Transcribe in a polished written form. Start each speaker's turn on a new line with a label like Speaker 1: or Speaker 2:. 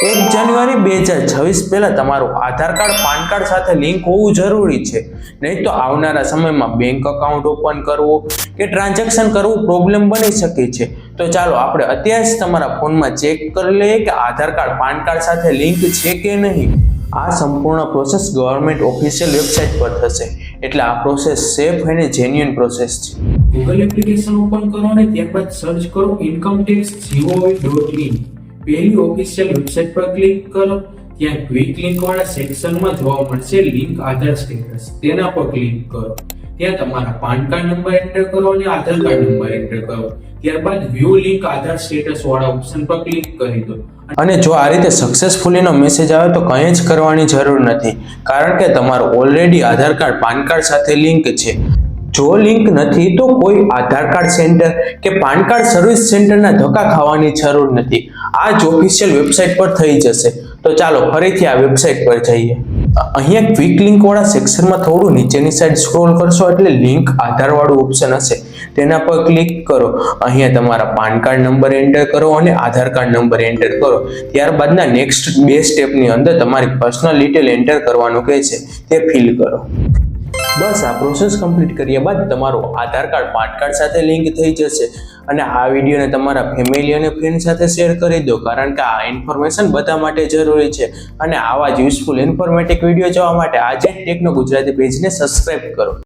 Speaker 1: 1 જાન્યુઆરી 2026 પહેલા તમારું આધાર card PAN card સાથે લિંક હોવું જરૂરી છે, નહીં તો આવનારા સમયમાં બેંક એકાઉન્ટ ઓપન કરવું કે ટ્રાન્ઝેક્શન કરવું પ્રોબ્લેમ બની શકે છે. તો ચાલો આપણે અત્યારે જ તમારા ફોનમાં ચેક કરી લઈએ કે આધાર કાર્ડ પાન કાર્ડ સાથે લિંક છે કે નહીં. આ સંપૂર્ણ પ્રોસેસ ગવર્મેન્ટ ઓફિશિયલ વેબસાઇટ પર થશે, એટલે આ પ્રોસેસ સેફ અને જેન્યુઇન પ્રોસેસ છે.
Speaker 2: ગૂગલ એપ્લિકેશન ઓપન કરો અને ત્યારબાદ સર્ચ કરો incometax.gov.in. પહેલી ઓફિશિયલ વેબસાઇટ પર ક્લિક કરો. ત્યાં ક્વિક લિંક વાળા સેક્શનમાં જોવા મળશે લિંક આધાર સ્ટેટસ. તેના પર ક્લિક કરો. ત્યાં તમારા પાન કાર્ડ નંબર એન્ટર કરો અને આધાર કાર્ડ નંબર એન્ટર કરો. ત્યારબાદ વ્યૂ લિંક આધાર સ્ટેટસ વાળા ઓપ્શન પર ક્લિક કરી દો.
Speaker 1: અને જો આ રીતે સક્સેસફુલીનો મેસેજ આવે તો કંઈ જ કરવાની જરૂર નથી, કારણ કે તમારું ઓલરેડી આધાર કાર્ડ પાન કાર્ડ સાથે લિંક છે. જો લિંક નથી તો કોઈ આધાર કાર્ડ સેન્ટર કે પાન કાર્ડ સર્વિસ સેન્ટરના ધક્કા ખાવાની જરૂર નથી. આ જ ઓફિશિયલ વેબસાઇટ પર થઈ જશે. તો ચાલો ફરીથી આ વેબસાઇટ પર જઈએ. અહીંયા ક્વિક લિંક વાળા સેક્શનમાં થોડું નીચેની સાઈડ સ્ક્રોલ કરશો એટલે લિંક આધાર વાળું ઓપ્શન હશે, તેના પર ક્લિક કરો. અહીંયા તમારા પાન કાર્ડ નંબર એન્ટર કરો અને આધાર કાર્ડ નંબર એન્ટર કરો. ત્યારબાદના નેક્સ્ટ 2 સ્ટેપની અંદર તમારી પર્સનલ ડિટેલ એન્ટર કરવાનું કહે છે, તે ફિલ કરો. બસ આ પ્રોસેસ કમ્પ્લીટ કર્યા બાદ તમારું આધાર કાર્ડ પાન કાર્ડ સાથે લિંક થઈ જશે. અને આ વિડીયોને તમારા ફેમિલી અને ફ્રેન્ડ સાથે શેર કરી દો, કારણ કે આ ઇન્ફોર્મેશન બધા માટે જરૂરી છે. અને આવા જ યુઝફુલ ઇન્ફોર્મેટિવ વિડીયો જોવા માટે આજે ટેકનો ગુજરાતી પેજને સબસ્ક્રાઇબ કરો.